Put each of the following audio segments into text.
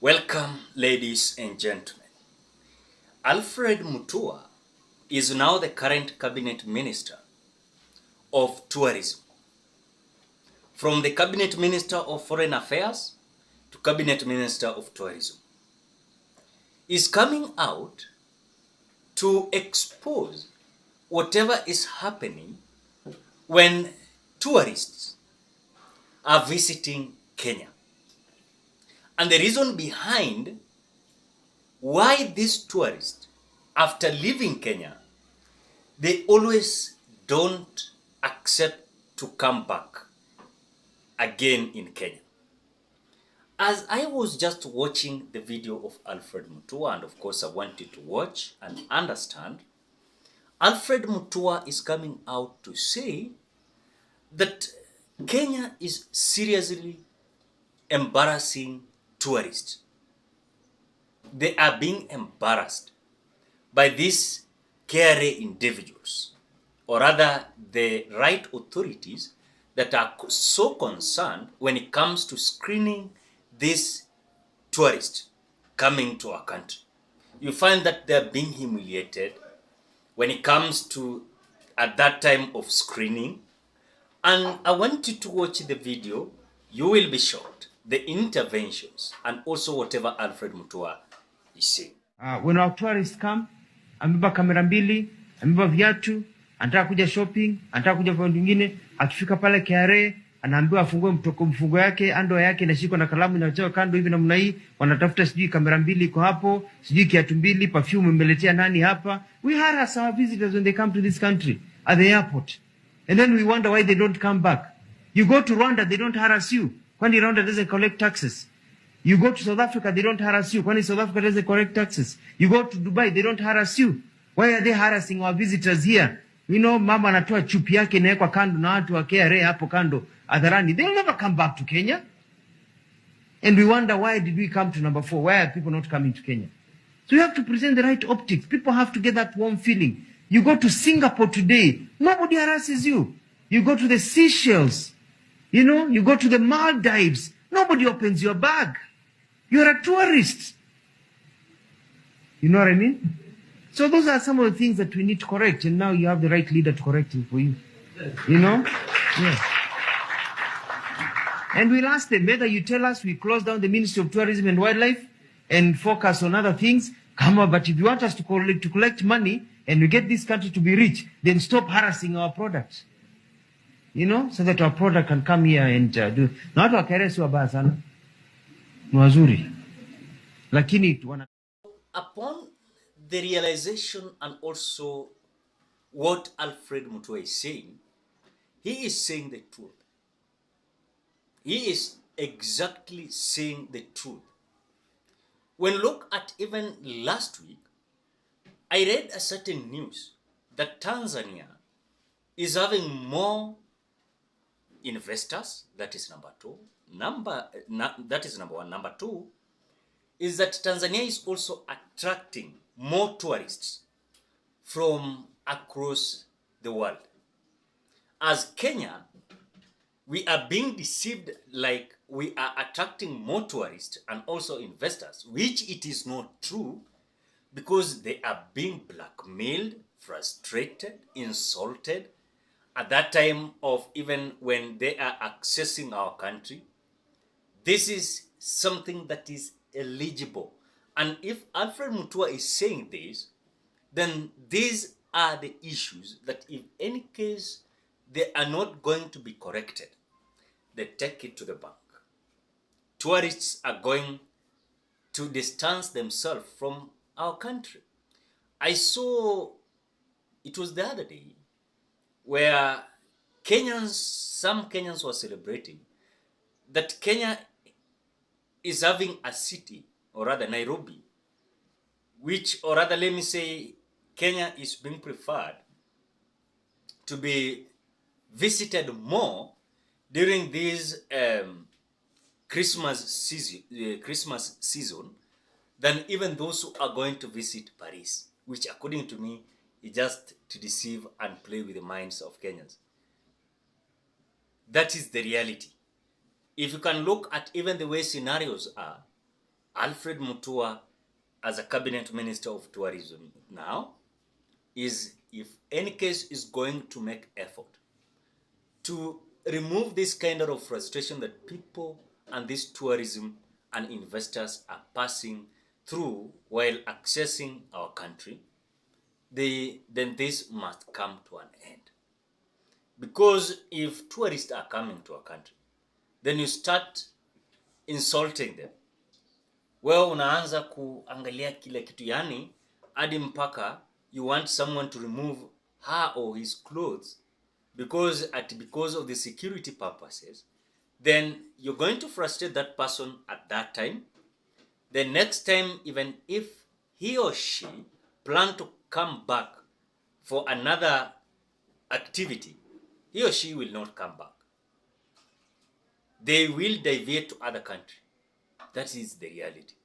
Welcome, ladies and gentlemen. Alfred Mutua is now the current cabinet minister of tourism. From the cabinet minister of foreign affairs to cabinet minister of tourism. Is coming out to expose whatever is happening when tourists are visiting Kenya. And the reason behind why these tourists, after leaving Kenya, they always don't accept to come back again in Kenya. As I was just watching the video of Alfred Mutua, and of course I wanted to watch and understand, Alfred Mutua is coming out to say that Kenya is seriously embarrassing tourists. They are being embarrassed by these KRA individuals, or rather the right authorities that are so concerned when it comes to screening these tourists coming to our country. You find that they're being humiliated when it comes to at that time of screening. And I want you to watch the video. You will be shocked. The interventions and also whatever Alfred Mutua is saying. When our tourists come, amebeba kamera mbili, amebeba viatu, anataka kuja shopping, anataka kuja kwa wengine, akifika pale KRA, anaambiwa afungue mfungo yake, ando yake inashikwa na kalamu inachoka kando hivi namna hii, wanatafuta sijui kamera mbili iko hapo, sijui kiatu mbili, perfume umeletea nani hapa. We harass our visitors when they come to this country at the airport. And then we wonder why they don't come back. You go to Rwanda, they don't harass you. Kwani Rwanda doesn't collect taxes. You go to South Africa, they don't harass you. Kwani South Africa doesn't collect taxes. You go to Dubai, they don't harass you. Why are they harassing our visitors here? You know, mama anatoa chupi yake inawekwa kando na watu wa KRA hapo kando hadharani. They'll never come back to Kenya. And we wonder, why did we come to number 4? Why are people not coming to Kenya? So you have to present the right optics. People have to get that warm feeling. You go to Singapore today, nobody harasses you. You go to the Seychelles, you know, you go to the Maldives, nobody opens your bag. You're a tourist. You know what I mean? So those are some of the things that we need to correct. And now you have the right leader to correct it for you. You know? Yeah. And we'll ask them, whether you tell us we close down the Ministry of Tourism and Wildlife and focus on other things, come on, but if you want us to collect money and we get this country to be rich, then stop harassing our products. You know, so that our product can come here and do. Na watu wakere si wabaya sana. Ni wazuri. Lakini upon the realization and also what Alfred Mutua is saying, he is saying the truth. He is exactly saying the truth. When look at even last week, I read a certain news that Tanzania is having more investors. That is number 2. That is number 1. Number 2 is that Tanzania is also attracting more tourists from across the world. As Kenya, we are being deceived like we are attracting more tourists and also investors, which it is not true, because they are being blackmailed, frustrated, insulted at that time of even when they are accessing our country. This is something that is eligible. And if Alfred Mutua is saying this, then these are the issues that if any case they are not going to be corrected, they take it to the bank. Tourists are going to distance themselves from our country. I saw, it was the other day, where some Kenyans were celebrating that Kenya is having a city, or rather Nairobi, or rather let me say, Kenya is being preferred to be visited more during this Christmas season than even those who are going to visit Paris, which according to me is just to deceive and play with the minds of Kenyans. That is the reality. If you can look at even the way scenarios are, Alfred Mutua, as a cabinet minister of tourism now, is, if any case, is going to make effort to remove this kind of frustration that people and this tourism and investors are passing through while accessing our country, then this must come to an end. Because if tourists are coming to a country, then you start insulting them. Well, unaanza kuangalia kile kitu, yani hadi mpaka you want someone to remove her or his clothes because of the security purposes, then you're going to frustrate that person at that time. The next time, even if he or she plan to come back for another activity, he or she will not come back. They will deviate to other country. That is the reality.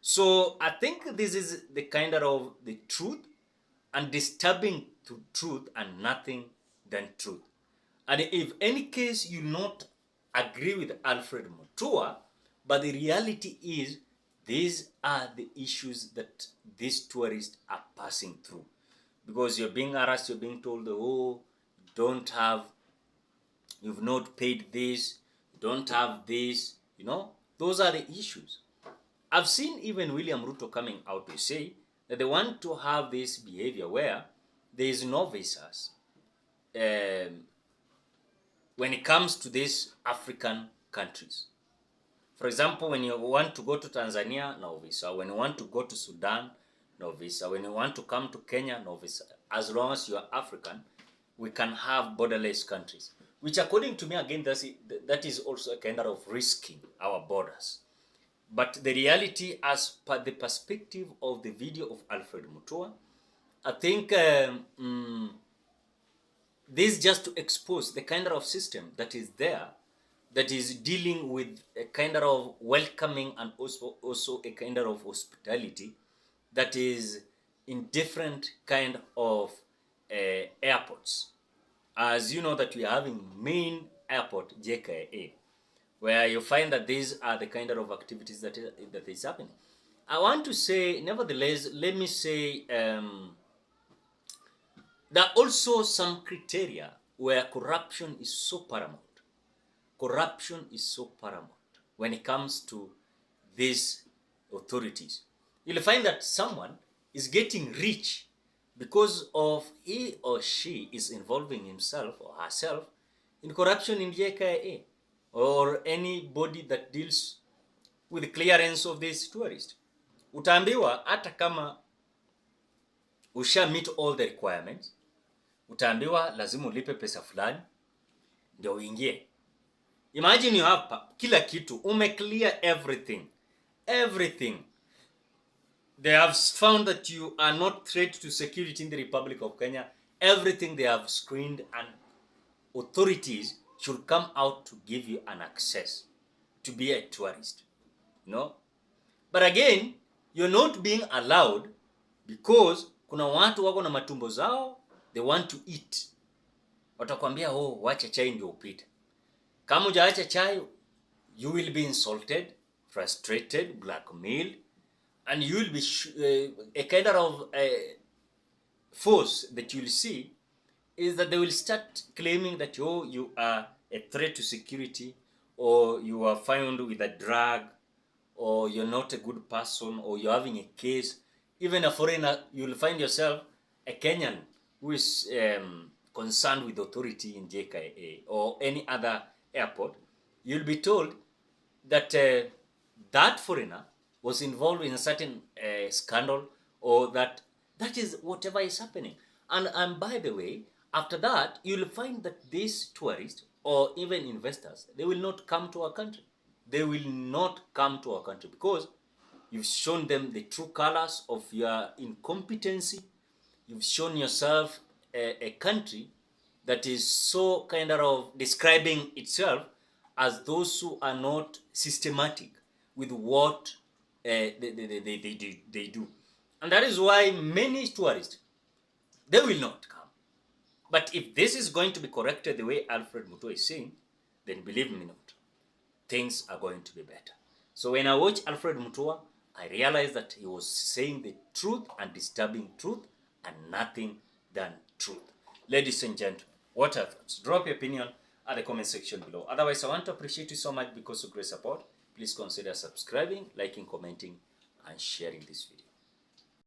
So I think this is the kind of the truth, and disturbing to truth and nothing than truth. And if any case you not agree with Alfred Mutua, but the reality is these are the issues that these tourists are passing through. Because you're being harassed, you're being told, oh, you've not paid this, you don't have this, those are the issues. I've seen even William Ruto coming out to say that they want to have this behavior where there is no visas when it comes to these African countries. For example, when you want to go to Tanzania, no visa. When you want to go to Sudan, no visa. When you want to come to Kenya, no visa. As long as you are African, we can have borderless countries. Which, according to me, again, that is also a kind of risking our borders. But the reality, as per the perspective of the video of Alfred Mutua, I think this is just to expose the kind of system that is there, that is dealing with a kind of welcoming and also a kind of hospitality that is in different kind of airports. As you know that we are having main airport, Jkia, where you find that these are the kind of activities that is happening. I want to say, nevertheless, let me say, there are also some criteria where corruption is so paramount. Corruption is so paramount when it comes to these authorities. You'll find that someone is getting rich because of he or she is involving himself or herself in corruption in Jkia, or anybody that deals with the clearance of this tourist. Utaambiwa hata kama usha meet all the requirements, utaambiwa lazima ulipe pesa fulani ndio uingie. Imagine you have kila kitu, clear everything. They have found that you are not threat to security in the Republic of Kenya. Everything they have screened, and authorities should come out to give you an access to be a tourist. But again, you're not being allowed because kuna watu wako na matumbo zao, they want to eat. Watakwambia, wacha chai ndio upite. Kama hujaacha chai, you will be insulted, frustrated, blackmailed, and you will be a kind of force that you'll see is that they will start claiming that you are a threat to security, or you are found with a drug, or you're not a good person, or you're having a case. Even a foreigner, you'll find yourself a Kenyan who is concerned with authority in Jkia or any other airport. You'll be told that that foreigner was involved in a certain scandal, or that is whatever is happening. And by the way, after that, you'll find that these tourists or even investors, they will not come to our country. They will not come to our country because you've shown them the true colors of your incompetency. You've shown yourself a country that is so kind of describing itself as those who are not systematic with what they do. And that is why many tourists, they will not come. But if this is going to be corrected the way Alfred Mutua is saying, then believe me not, things are going to be better. So when I watched Alfred Mutua, I realized that he was saying the truth and disturbing truth and nothing than truth. Ladies and gentlemen, what are your thoughts? Drop your opinion at the comment section below. Otherwise, I want to appreciate you so much because of great support. Please consider subscribing, liking, commenting, and sharing this video.